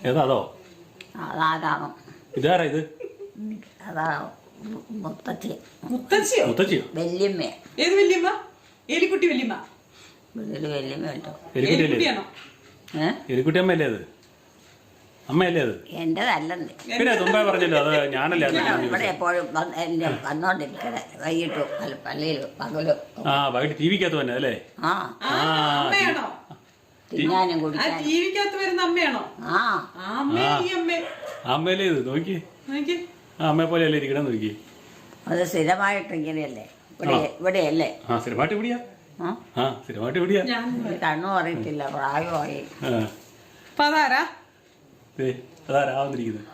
ഏതാ അതോ? അതാരാണോ? ഇതാരാ ഇത്? അതാ മുത്തച്ഛി. മുത്തച്ഛിയോ? മുത്തച്ഛിയോ? വല്യമ്മ. ഏത് വല്യമ്മ? എലിക്കുട്ടി വല്യമ്മ. വീട്ടില് വല്യമ്മ കേട്ടോ. എലിക്കുട്ടിയാണോ? എലിക്കുട്ടി അമ്മയല്ലേ അത്? അമ്മയല്ലേ അത്? എന്റേതല്ലെന്ന്. പിന്നെ തുമ്പ പറഞ്ഞല്ലോ അത് ഞാനല്ലേ അത്. ഇവിടെ എപ്പോഴും വന്നോണ്ടിരിക്കണേ വൈകിട്ടും പള്ളിയിലും പകലും. വൈകിട്ട് ടി വിക്കകത്ത് തന്നെ അല്ലേ? അമ്മയാണോ? തിന്നാനും കുടിക്കാനും. ടി വിക്കകത്ത് വരുന്ന അമ്മയാണോ? അമ്മയല്ലേ ഇത്? നോക്കി അമ്മയെ പോലെ അല്ലേ ഇരിക്കണം നോക്കി. അത് സ്ഥിരമായിട്ട് ഇങ്ങനെയല്ലേ ഇവിടെയല്ലേ? സ്ഥിരമായിട്ട് ഇവിടെയാ. സ്ഥിരമായിട്ട് ഇവിടെയാ. കണ്ണും അറിയത്തില്ല, പ്രായമായി. അതാരാ വന്നിരിക്കുന്നത്?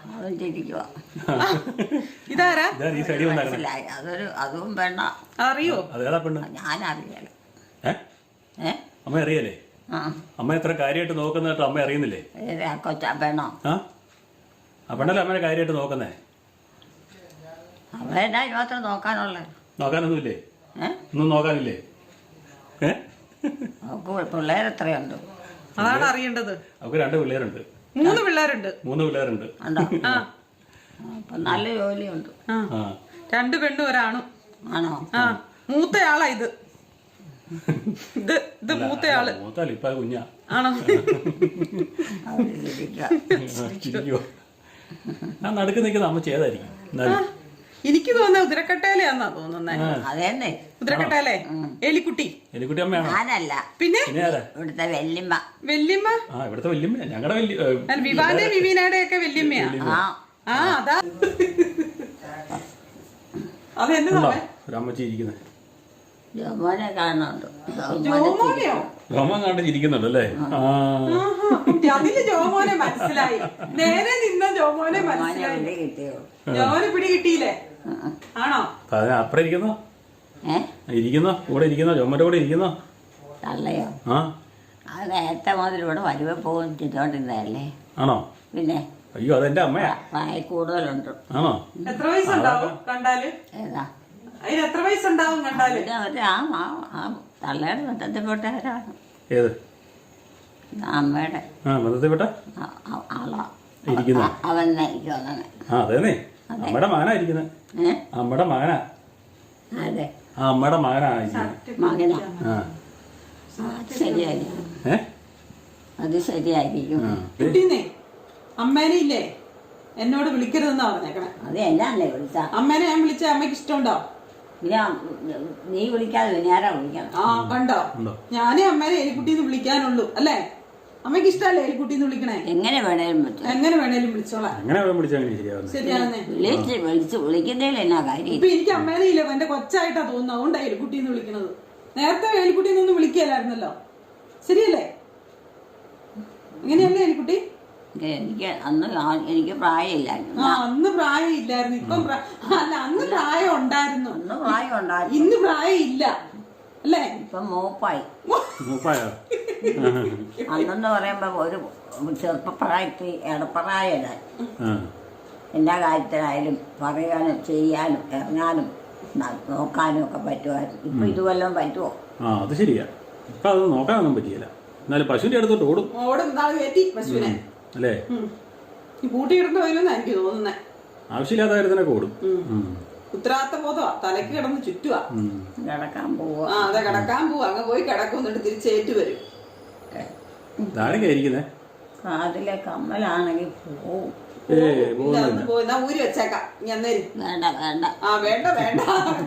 ഇതാരാ? മനസ്സിലായി. അതും പെണ്ണ. അറിയോ? അതേതാ പെണ്ണ്? ഞാനറിയാലോ. അമ്മ അറിയാലേ? അമ്മ എത്ര കാര്യമായിട്ട് നോക്കുന്ന കേട്ടോ അമ്മ അറിയുന്നില്ലേ? കൊച്ച പെണ്ണോ? ആ പെണ്ണല്ലേ അമ്മനെ കാര്യമായിട്ട് നോക്കുന്നേ? അവളെ മാത്രം നോക്കാനുള്ളത്. നോക്കാനൊന്നുമില്ലേ? ഒന്നും നോക്കാനില്ലേ? അവൾക്ക് പിള്ളേരെത്രയുണ്ട്? അതാണ് അറിയേണ്ടത്. അവൾക്ക് 2 പിള്ളേരുണ്ട്. 3 പിള്ളേരുണ്ട്. 3 പിള്ളേരുണ്ട്. അപ്പൊ നല്ല ജോലിയുണ്ട്. 2 പെണ്ണും 1 ആണും. ആണോ? മൂത്തയാളാ ഇത്. ഇത് മൂത്തയാള്. മൂത്താല് ഇപ്പൊ കുഞ്ഞാ. ആണോ? ഞാൻ നടുക്ക് നിൽക്കുന്ന അമ്മ ചെയ്തായിരിക്കും. എനിക്ക് തോന്നുന്നത് ഉതിരക്കട്ടയിലാന്നാ തോന്നുന്നേ. അതേന്നെ, ഉതിരക്കട്ടയിലെ എലിക്കുട്ടി. എലിക്കുട്ടി അമ്മയാണോ? ഞാനല്ല, പിന്നെ ഇവിടുത്തെ വല്യമ്മ. വല്യമ്മ? ഇവിടുത്തെ വല്യമ്മ. ഞങ്ങളുടെ വിവാന്റെ വിവീനയുടെ ഒക്കെ വല്യമ്മയാ. അതാ അതെന്താ ഒരമ്മച്ചി ഇരിക്കുന്നത്. ജോമോനെ കാണുന്നുണ്ട്. ജോമോൻ കണ്ട് ചിരിക്കുന്നുണ്ട് അല്ലേ? അതിന് ജോമോനെ മനസ്സിലായി. നേരെ നിന്ന ജോമോനെ മനസ്സിലായി. ജോമോനെ പിടി കിട്ടിയില്ലേ? ആണോ? അപ്പുറം ഇരിക്കുന്നോ? ഇരിക്കുന്നോ? കൂടെ ഇരിക്കുന്നോ? ജോമോന്റെ കൂടെ ഇരിക്കുന്നോ? തള്ളയോ? അത് നേരത്തെ മുതൽ ഇവിടെ വരുവ പോകും ചെയ്തോണ്ടിരുന്നതല്ലേ? ആണോ? പിന്നെ അയ്യോ അതെന്റെ അമ്മയാ. പ്രായം കൂടുതലുണ്ട്. ആണോ? എത്ര വയസ്സുണ്ടാവും കണ്ടാല്? ഏതാ? അതിന് എത്ര വയസ്സുണ്ടാവും കണ്ടാല്? തള്ളയുടെ ബന്ധത്തിൽപ്പെട്ടവരാണ്. ഏത്? അമ്മയുടെ ബന്ധത്തിൽപ്പെട്ട ആളാ ഇരിക്കുന്ന. അവനെ എനിക്ക് തോന്നണേ. അതേന്നേ അമ്മയുടെ മകനാ ഇരിക്കുന്നത്. അമ്മയുടെ മകനാ. അതെ, അമ്മയുടെ മകനാ മകനാ. അത് ശരിയായിരിക്കും. അത് ശരിയായിരിക്കും. കുട്ടീന്നേ അമ്മേനെ ഇല്ലേ എന്നോട് വിളിക്കരുതെന്നാ പറഞ്ഞേക്കണേ. അത് എന്നാന്നേ വിളിച്ച? അമ്മേനെ ഞാൻ വിളിച്ച അമ്മയ്ക്ക് ഇഷ്ടമുണ്ടോ? നീ വിളിക്കാതെ ഞാനാ വിളിക്കണം. കണ്ടോ, ഞാനേ അമ്മേനെ എലിക്കുട്ടിന്ന് വിളിക്കാനുള്ളൂ അല്ലേ? അമ്മയ്ക്ക് ഇഷ്ടല്ലേ എലിക്കുട്ടിന്ന് വിളിക്കണേ? എങ്ങനെ വേണേലും പറ്റും. എങ്ങനെ വേണേലും വിളിച്ചോളാം. ശരിയാണെന്നേ. വിളിക്കുന്നതിൽ എന്നാ കാര്യം? ഇപ്പൊ എനിക്ക് അമ്മേനെ ഇല്ല, എന്റെ കൊച്ചായിട്ടാ തോന്നുന്നു. അതുകൊണ്ടാ എലിക്കുട്ടിന്ന് വിളിക്കണത്. നേരത്തെ എലിക്കുട്ടിന്നൊന്നും വിളിക്കലായിരുന്നല്ലോ. ശരിയല്ലേ? എങ്ങനെയല്ലേ എലിക്കുട്ടി? എനിക്ക് പ്രായമില്ലായിരുന്നു. അന്ന് പ്രായം ഇല്ലായിരുന്നു. ഇപ്പം അല്ല, അന്ന് പ്രായം ഉണ്ടായിരുന്നു. ഇന്ന് പ്രായം ഇല്ല അല്ലേ? ഇപ്പൊ മൂപ്പായി. അന്നെന്ന് പറയുമ്പോ ഒരു ചെറുപ്പപ്രായത്തിൽ ഇടപ്രായല്ല. എല്ലാ കാര്യത്തിനായാലും പറയാനും ചെയ്യാനും ഇറങ്ങാനും നോക്കാനും ഒക്കെ പറ്റുമായിരുന്നു. ഇപ്പൊ ഇതുവല്ലതും പറ്റുമോ? അത് ശരിയാ. ഇപ്പൊ അത് നോക്കാനൊന്നും പറ്റിയില്ല. എന്നാലും പശുവിന്റെ അടുത്തോട്ട് ഓടും. പശുവിനെ അല്ലേ? ഈ പൂട്ടിയിടേണ്ട വരുമെന്നാ എനിക്ക് തോന്നുന്നേ. ആവശ്യമില്ലാത്ത കാര്യത്തിനൊക്കെ ഓടും. ഉത്തരവാദിത്ത ബോധമാ, തലക്ക് കിടന്ന് ചുറ്റുവാ. കിടക്കാൻ പോവാ. അതെ, കിടക്കാൻ പോവാ. അങ്ങ് പോയി കിടക്കും, എന്നിട്ട് തിരിച്ചേറ്റ് വരും. കാതിലെ കമ്മലാണെങ്കിൽ പോവും. ഊരി വെച്ചേക്കാം. വേണ്ട വേണ്ട. വേണ്ട വേണ്ട.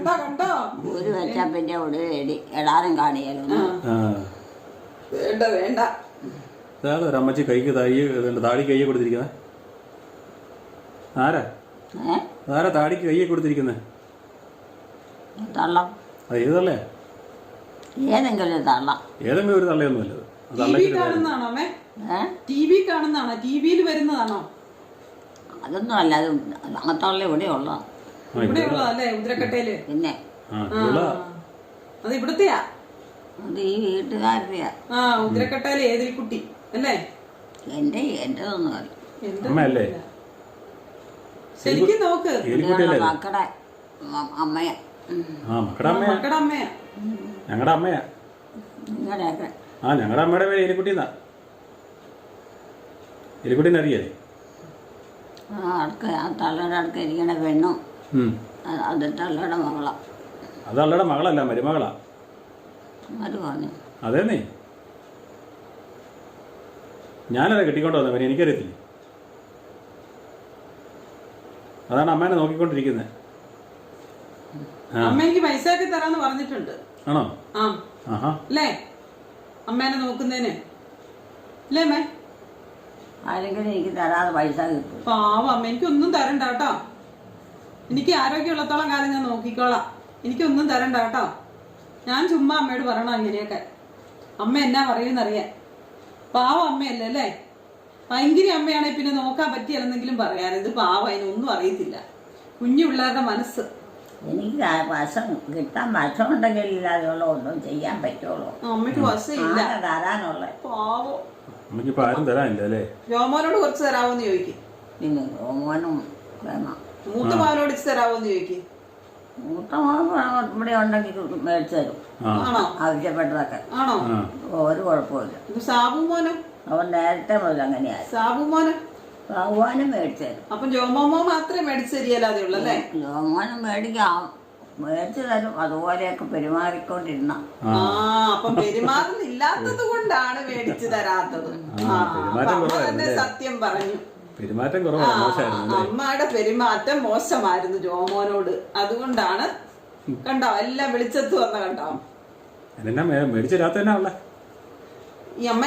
കണ്ടോ? ഊരി വെച്ചാ പിന്നെ ഉടനെ ഇടാനും കാണിയാലോ. വേണ്ട വേണ്ട. ഒരമ്മച്ചി കൈക്ക് താടി കയ്യെ കൊടുത്തിരിക്കുന്നത് ആരാ? താടിക്ക് കയ്യെ കൊടുത്തിരിക്കുന്നത് തള്ളം. ഏത് തള്ളയാ? ഏതെങ്കിലും തള്ളം. ഏതെങ്കിലും ഒരു തള്ളയൊന്നുമല്ല. കാണുന്നതാണോ അമ്മേ? T V കാണുന്നതാണോ? ടി വിയിൽ വരുന്നതാണോ? അതൊന്നും അല്ല. അത് അങ്ങത്തുള്ള ഇവിടെ ഉള്ള ഇവിടെയുള്ളതല്ലേ ഉദ്രക്കട്ടയില്? പിന്നെ അത് ഇവിടത്തെയാ? അത് ഈ വീട്ടുകാരുടെയാ. ഉദ്രക്കട്ടയിലെ ഏതിൽക്കുട്ടി അല്ലേ? എന്റേതൊന്നും അമ്മയല്ലേ? ശരിക്കും നോക്ക്. മക്കളുടെ അമ്മയാ. മക്കളുടെ അമ്മയാ. ഞങ്ങളുടെ അമ്മയാ. നിങ്ങളുടെയൊക്കെ? ഞങ്ങളുടെ അമ്മയുടെ പേര് എലിക്കുട്ടിന്നാ. എലിക്കുട്ടീനെ അറിയേ? ആ തള്ളയുടെ അടുക്ക ഇരിക്കണ പെണ്ണും ഉം. അത് തള്ളയുടെ മകളാ. അത് അവളുടെ മകളല്ല, മരുമകളാ. ആര് പറഞ്ഞു? അതേന്നേ, ഞാനതാ കെട്ടിക്കൊണ്ട് വന്നത്, പിന്നെ എനിക്കറിയത്തില്ലേ. അതാണ് അമ്മേനെ നോക്കിക്കൊണ്ടിരിക്കുന്നത്. അമ്മയ്ക്ക് പൈസ ഒക്കെ തരാന്ന് പറഞ്ഞിട്ടുണ്ട്. ആണോ? ആ ആഹാ. അല്ലേ അമ്മേനെ നോക്കുന്നതിന് അല്ലേ അമ്മേ? ആരെങ്കിലും എനിക്ക് തരാതെ പൈസ കിട്ടും. പാവം അമ്മ, എനിക്കൊന്നും തരണ്ട കേട്ടോ. എനിക്ക് ആരോഗ്യമുള്ളത്തോളം കാലം ഞാൻ നോക്കിക്കോളാം. എനിക്കൊന്നും തരണ്ട കേട്ടോ. ഞാൻ ചുമ്മാ അമ്മയോട് പറയണം ഇങ്ങനെയൊക്കെ. അമ്മ എന്നാ പറയുന്നറിയാൻ. പാവം അമ്മയല്ലേ അല്ലേ? ഭയങ്കര അമ്മയാണെങ്കിൽ പിന്നെ നോക്കാൻ പറ്റിയല്ലെന്നെങ്കിലും പറയാൻ. ഇത് പാവം, അതിനൊന്നും അറിയത്തില്ല. കുഞ്ഞു പിള്ളേരുടെ മനസ്സ്. എനിക്ക് വശം കിട്ടാൻ വശം ഉണ്ടെങ്കിൽ ഇല്ലാതെയുള്ള ഒന്നും ചെയ്യാൻ പറ്റുള്ളൂ. അമ്മയ്ക്ക് വശമില്ല തരാനുള്ള. പാവം. അമ്മയ്ക്കിപ്പോ ആരും തരാനില്ല അല്ലേ? ജോമോനോട് കുറച്ച് തരാവോന്ന് ചോദിക്കും. പിന്നെ ഓമനും മൂത്ത മോനോട് ഇച്ച് തരാവോന്ന് ചോദിക്കും. മൂത്ത മോൻ ഇവിടെ ഉണ്ടെങ്കിൽ മേടിച്ചു തരും. ആണോ? ആവശ്യപ്പെട്ടതൊക്കെ. ആണോ? ഒരു കുഴപ്പമില്ല. സാബു മോനും അവൻ നേരത്തെ മുതൽ അങ്ങനെയായി. സാബു മോനും ഭഗവാനും മേടിച്ചു തരും. അപ്പൊ ജോമോമോ മാത്രമേ മേടിച്ചു തരികയല്ലാതെ ഉള്ളല്ലേ? ജോമോനും മേടിച്ചു തരും. അതുപോലെയൊക്കെ പെരുമാറിക്കൊണ്ടിരുന്ന. അപ്പം പെരുമാറുന്നില്ലാത്തത് കൊണ്ടാണ് മേടിച്ചു തരാത്തത്. തന്നെ സത്യം പറഞ്ഞു. പെരുമാറ്റം കുറവായിരുന്നു. അമ്മയുടെ പെരുമാറ്റം മോശമായിരുന്നു ജോമോനോട്. അതുകൊണ്ടാണ് കണ്ടോ എല്ലാം വെളിച്ചത്ത് വന്ന കണ്ടോ. എന്നാ മേടിച്ചു തരാത്തന്നെ ഉള്ള ഈ അമ്മ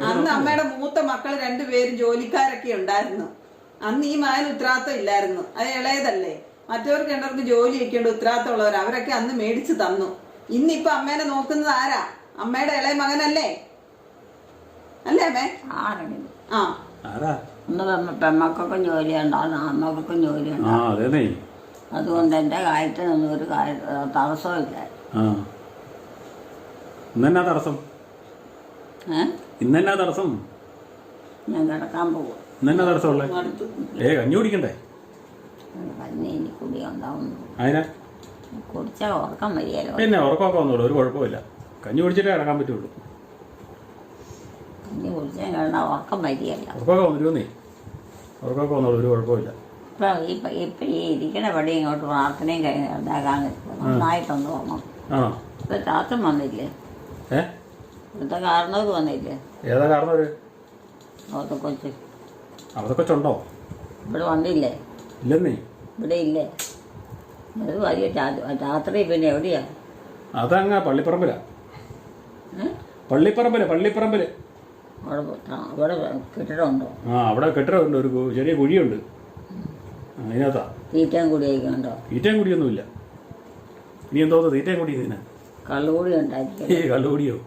അന്ന് അമ്മയുടെ മൂത്ത മക്കൾ രണ്ടുപേരും ജോലിക്കാരൊക്കെ ഉണ്ടായിരുന്നു. അന്ന് ഈ മകന് ഉത്തരവാദിത്തം ഇല്ലായിരുന്നു. അത് ഇളയതല്ലേ. മറ്റവർക്ക് രണ്ടവർക്ക് ജോലിയൊക്കെ ഉണ്ട്, ഉത്തരവാദിത്തമുള്ളവർ. അവരൊക്കെ അന്ന് മേടിച്ചു തന്നു. ഇന്നിപ്പൊ അമ്മേനെ നോക്കുന്നത് ആരാ? അമ്മയുടെ ഇളയ മകനല്ലേ? അല്ലേ അമ്മേ? ആരെങ്കിലും ആ പെമ്മക്കൊക്കെ ജോലി ഉണ്ടാകും, അമ്മക്കൊക്കെ ജോലി ഉണ്ടാകും. അതുകൊണ്ട് എന്റെ കാര്യത്തിനൊന്നും ഒരു തടസ്സവും ഇല്ല. ഇന്നെന്നാ തടസ്സം? ഇന്നെന്നാ തടസ്സം? ഞാൻ കിടക്കാൻ പോകും. ഇന്നെന്നാ തടസ്സമുള്ള? കഞ്ഞി കുടിക്കണ്ടേ? കഞ്ഞി ഇനി കുടി ഉണ്ടാവുന്നു. അതിനാ കുടിച്ചാൽ ഉറക്കം വരികയല്ലോ. പിന്നെ ഉറക്കമൊക്കെ വന്നോളൂ, ഒരു കുഴപ്പമില്ല. കഞ്ഞി കുടിച്ചിട്ടേ കിടക്കാൻ പറ്റുള്ളൂ. കഞ്ഞി കുടിച്ചാൽ കിടന്നാൽ ഉറക്കം വരികയല്ല. ഉറക്കമൊക്കെ വന്നിരുന്നേ, ഉറക്കമൊക്കെ വന്നോളൂ, ഒരു കുഴപ്പമില്ല. ഇപ്പൊ ഈ ഇരിക്കണ പടി ഇങ്ങോട്ട് പ്രാർത്ഥനയും കഴിഞ്ഞ് ഉണ്ടാക്കാൻ നന്നായിട്ടൊന്ന് തോന്നും. ആണോ? ഇപ്പൊ ചാത്തൻ വന്നില്ലേ? ഇവിടുത്തെ കാരണവർക്ക് വന്നില്ലേ? ഏതാ കാരണവര്? അവിടുത്തെ കൊച്ച്. അവിടുത്തെ കൊച്ചുണ്ടോ? ഇവിടെ വന്നില്ലേ? ഇല്ലെന്നേ. ഇവിടെ ഇല്ലേ? അത് വലിയ രാത്രി പിന്നെ എവിടെയാ? അതങ്ങ പള്ളിപ്പറമ്പിലാ. പള്ളിപ്പറമ്പില് അവിടെ കെട്ടിടമുണ്ടോ? അവിടെ കെട്ടിടമുണ്ട്, ഒരു ചെറിയ കുഴിയുണ്ട്, അതിനകത്താ. തീറ്റയും കുടിയൊക്കെ ഉണ്ടോ? തീറ്റയും കുടിയൊന്നുമില്ല. ഇനി എന്തോന്ന് തീറ്റയും കുടി? ഇതിന് കള്ളുകൂടി ഉണ്ടായിരിക്കും. കള്ളുകൂടിയോ?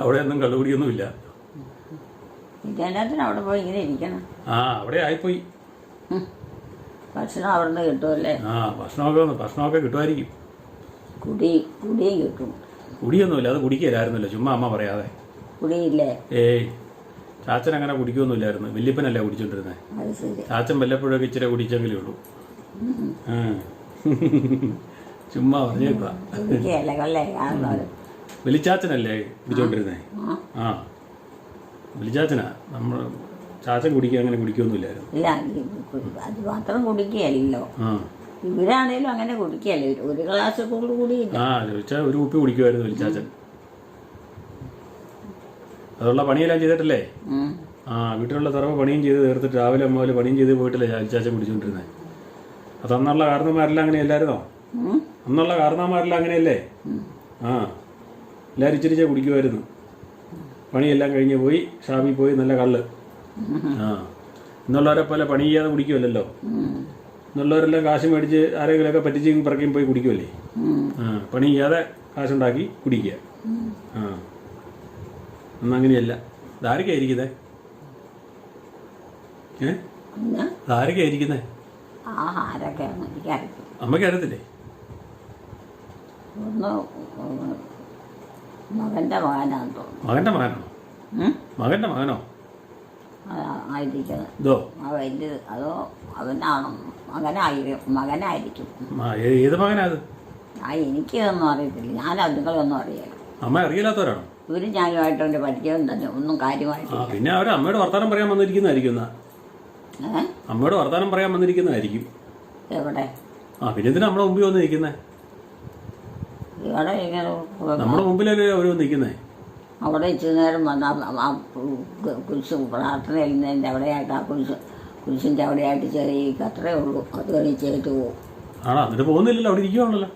അവിടെ ഒന്നും കള്ളുകൂടിയൊന്നുമില്ല. ഇതിനകത്തിന് അവിടെ പോയി ഇങ്ങനെ ഇരിക്കണം. അവിടെ ആയിപ്പോയി. ഭക്ഷണം അവിടെ നിന്ന് കിട്ടുമല്ലേ? ഭക്ഷണമൊക്കെ കിട്ടുമായിരിക്കും. കുടിയും കിട്ടും. കുടിയൊന്നുമില്ല, അത് കുടിക്കില്ലായിരുന്നല്ലോ, ചുമ്മാ അമ്മ പറയാതെ. കുടിയില്ലേ? ചാച്ചൻ അങ്ങനെ കുടിക്കൊന്നുമില്ലായിരുന്നു. വല്യപ്പനല്ലേ കുടിച്ചോണ്ടിരുന്നേ. ചാച്ചൻ വല്ലപ്പോഴൊക്കെ ഇച്ചിരി കുടിച്ചെങ്കിലേ ഉള്ളൂ. ചുമ്മാ പറഞ്ഞേക്കുക. വെളിച്ചാച്ചനല്ലേ കുടിച്ചോണ്ടിരുന്നേ? വെളിച്ചാച്ചനാ. നമ്മൾ ചാച്ചൻ അങ്ങനെ കുടിക്കൊന്നുമില്ലായിരുന്നു. ഇല്ല, അത് മാത്രം കുടിക്കുകയല്ലോ. ഇവരാണേലും അങ്ങനെ കുടിക്കുകയല്ലേ. ഒരു ഗ്ലാസ് കൂടുതൽ കുടിയില്ല. ചോദിച്ചാൽ ഒരു കുപ്പി കുടിക്കുമായിരുന്നു വെളിച്ചാച്ചൻ. അതുള്ള പണിയെല്ലാം ചെയ്തിട്ടല്ലേ? വീട്ടിലുള്ള സർവ്വ പണിയും ചെയ്ത് തീർത്തിട്ട് രാവിലെ അമ്മ പണിയും ചെയ്ത് പോയിട്ടല്ലേ വെളിച്ചാച്ചൻ കുടിച്ചോണ്ടിരുന്നത്. അത് അന്നുള്ള കാരണന്മാരെല്ലാം അങ്ങനെയല്ലായിരുന്നോ? അന്നുള്ള കാരണന്മാരെല്ലാം അങ്ങനെയല്ലേ? എല്ലാവരും ഇച്ചിരിച്ചേ കുടിക്കുമായിരുന്നു. പണിയെല്ലാം കഴിഞ്ഞ് പോയി ഷാപ്പിൽ പോയി നല്ല കള്ള്. ഇന്നുള്ളവരെ പോലെ പണി ചെയ്യാതെ കുടിക്കുമല്ലോ. ഇന്നുള്ളവരെല്ലാം കാശ് മേടിച്ച് ആരെങ്കിലുമൊക്കെ പറ്റിച്ച് പറക്കിയും പോയി കുടിക്കുമല്ലേ? പണി ചെയ്യാതെ കാശുണ്ടാക്കി കുടിക്കുക. ഒന്നങ്ങനെയല്ല. ഇതാരൊക്കെയാ ഇരിക്കുന്നേ? ഇതാരൊക്കെയാ ഇരിക്കുന്നേ? അമ്മയ്ക്ക് അറിയത്തില്ലേ? മകന്റെ മകനാന്ന് തോന്നുന്നു. മകന്റെ മകനോ? മകന്റെ മകനോ? ആയിരിക്കുന്നത്. ഇതോ വലിയത് അതോ അവനാണോ? മകനായിരിക്കും. ഏത് മകനാ അത്? എനിക്കതൊന്നും അറിയത്തില്ല. ഞാൻ അതുങ്ങളൊന്നും അറിയാലോ. അമ്മ അറിയില്ലാത്തവരാണോ? ഇവരും ഞാനുമായിട്ടുണ്ട് പരിചയം തന്നെ ഒന്നും കാര്യമായിട്ട്. പിന്നെ അവർ അമ്മയുടെ വർത്താനം പറയാൻ വന്നിരിക്കുന്നതായിരിക്കും എന്നാ. അമ്മയുടെ വർത്താനം പറയാൻ വന്നിരിക്കുന്നതായിരിക്കും. എവിടെ? പിന്നെ എന്തിനാ നമ്മുടെ മുമ്പിൽ വന്ന് നിൽക്കുന്നേ? ഇവിടെ ഇങ്ങനെ നമ്മുടെ മുമ്പിലല്ലേ അവർ വന്ന് നിൽക്കുന്നേ? അവിടെ ഇച്ചിരി നേരം വന്ന ആ കുരിശ് പ്രാർത്ഥന എഴുന്നതിൻ്റെ അവിടെയായിട്ട് ആ കുരിശിൻ്റെ അവിടെയായിട്ട് ചെറിയ അത്രേ ഉള്ളൂ. അത് കഴിച്ചേറ്റ് പോകും. ആണോ? എന്നിട്ട് പോകുന്നില്ലല്ലോ, അവിടെ ഇരിക്കുവാണല്ലോ.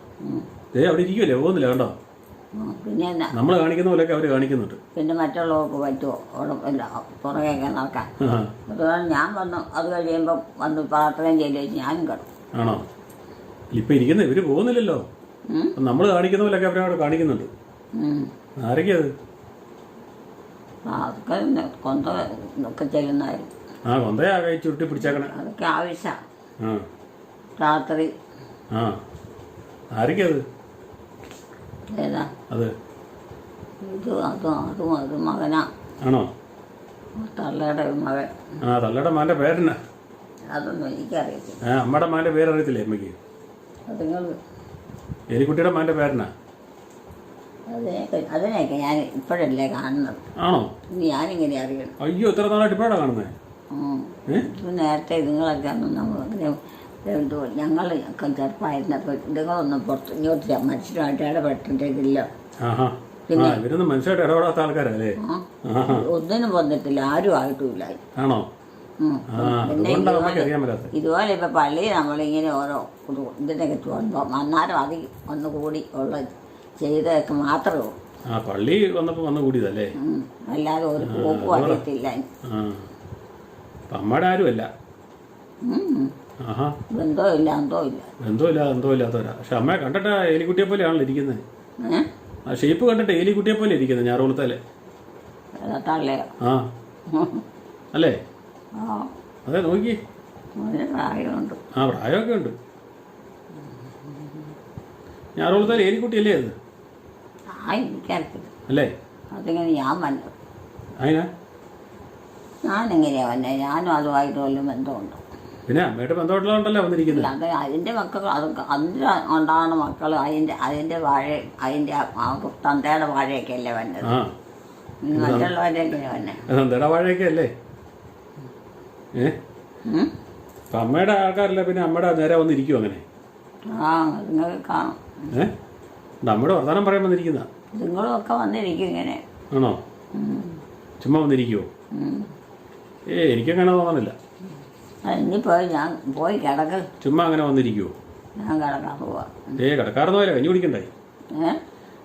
അവിടെ ഇരിക്കുമല്ലേ, പോകുന്നില്ല. കണ്ടോ? പിന്നെ എന്നാ നമ്മൾ കാണിക്കുന്ന പോലെയൊക്കെ അവർ കാണിക്കുന്നുണ്ട്. പിന്നെ മറ്റുള്ളവർക്ക് പറ്റുമോ അവിടെ പുറകെയൊക്കെ നടക്കാൻ? അതുകൊണ്ട് ഞാൻ വന്നു അത് കഴിയുമ്പം വന്ന് പ്രാർത്ഥനയും ചെയ്ത് ഞാനും കിടക്കും. ആണോ? ഇപ്പം ഇരിക്കുന്ന ഇവർ പോകുന്നില്ലല്ലോ. നമ്മൾ കാണിക്കുന്ന പോലെയൊക്കെ അവരവിടെ കാണിക്കുന്നുണ്ട്. ആരൊക്കെയാ അത്? അതൊക്കെ കൊന്തൊക്കെ ചെയ്യുന്നതായിരുന്നു. കൊന്തയാ ചുരുട്ടി പിടിച്ചേക്കണേ. അതൊക്കെ ആവശ്യമാണ്. രാത്രി ആരൊക്കെയാ അത്? ഏതാ അത്? അത് മകനാ. ആണോ? തള്ളയുടെ മകൻ. തള്ളയുടെ മകൻ്റെ പേരെന്നാ? അതൊന്നും എനിക്കറിയത്തില്ല. അമ്മയുടെ മകൻ്റെ പേരറിയത്തില്ലേ അമ്മയ്ക്ക്? അത് നിങ്ങൾ എലിക്കുട്ടിയുടെ മകൻ്റെ പേരെന്നാ? അതിനെയൊക്കെ ഞാൻ ഇപ്പോഴല്ലേ കാണുന്നത്. ആണോ? ഞാനിങ്ങനെ അറിയണം. അയ്യോ, ഇത്ര നാളായിട്ട് ഇപ്പോഴാണ് കാണുന്നത്? ഇത് നേരത്തെ ഇതുങ്ങളൊക്കെ നമ്മൾ ഞങ്ങളൊക്കെ ചെറുപ്പമായിരുന്നപ്പോൾ ഇതുങ്ങളൊന്നും പുറത്ത് ഇങ്ങോട്ട് മനുഷ്യരുമായിട്ട് ഇടപെട്ടിട്ടില്ല. പിന്നെ ഇവരൊന്നും മനുഷ്യരായിട്ട് ഇടപെടാത്ത ആൾക്കാരല്ലേ? ഒന്നിനും വന്നിട്ടില്ല, ആരും ആയിട്ടുമില്ല. ആണോ? പിന്നെ ഇതുപോലെ ഇപ്പം പള്ളിയിൽ നമ്മളിങ്ങനെ ഓരോ ഇതിനൊക്കെ അന്നേരം അത് ഒന്ന് കൂടി ഉള്ള ചെയ്തതൊക്കെ മാത്രമേ ഉള്ളൂ. പള്ളി വന്നപ്പോൾ വന്ന് കൂടിയതല്ലേ? അല്ലാതെ ഒരു പോക്കും അറിയത്തില്ല. അമ്മയുടെ ആരുമല്ല. ബന്ധമില്ല എന്തോ ഇല്ലാത്തവരാ. പക്ഷെ അമ്മയെ കണ്ടിട്ട് എലിക്കുട്ടിയെ പോലെയാണല്ലോ ഇരിക്കുന്നത്. ആ ഷേപ്പ് കണ്ടിട്ട് എലിക്കുട്ടിയെ പോലെ ഇരിക്കുന്നത്. ഞാറുകുളത്തല്ലേ? അല്ലേ? അതെ, നോക്കി. പ്രായമുണ്ട്. പ്രായമൊക്കെ ഉണ്ട്. ഞാറുകുളത്തല്ലേ എലിക്കുട്ടിയല്ലേ അത്? അല്ലേ? അതിങ്ങനെ ഞാൻ വന്നത്. അതിനാ ഞാനെങ്ങനെയാ വന്നെ? ഞാനും അതുമായിട്ട് വല്ല ബന്ധമുണ്ട്. പിന്നെ അമ്മയുടെ ബന്ധമുള്ളതുകൊണ്ടല്ലേ വന്നിരിക്കുന്നത്. അത് അതിൻ്റെ മക്കൾ അതൊക്കെ അതിന് ഉണ്ടാകുന്ന മക്കൾ അതിൻ്റെ വാഴ അതിൻ്റെ തന്തയുടെ വാഴയൊക്കെ അല്ലേ വന്നത്. മറ്റുള്ളവരെയൊക്കെ വന്നെ തന്തയുടെ വാഴയൊക്കെ അല്ലേ? അപ്പൊ അമ്മയുടെ ആൾക്കാരല്ലേ പിന്നെ അമ്മയുടെ നേരെ വന്നിരിക്കും അങ്ങനെ? നിങ്ങൾക്ക് കാണും. നമ്മുടെ വർത്തമാനം പറയാൻ വന്നിരിക്കുന്ന നിങ്ങളും ഒക്കെ വന്നിരിക്കും ഇങ്ങനെ. ആണോ? ചുമ്മാ വന്നിരിക്കുവോ? എനിക്കങ്ങനെ തോന്നുന്നില്ല. ഇനിയിപ്പോൾ ഞാൻ പോയി കിടക്ക്. ചുമ്മാ അങ്ങനെ വന്നിരിക്കുവോ? ഞാൻ കിടക്കാൻ പോവാ. കിടക്കാറൊന്നും പോലെ കഞ്ഞി കുടിക്കണ്ടേ?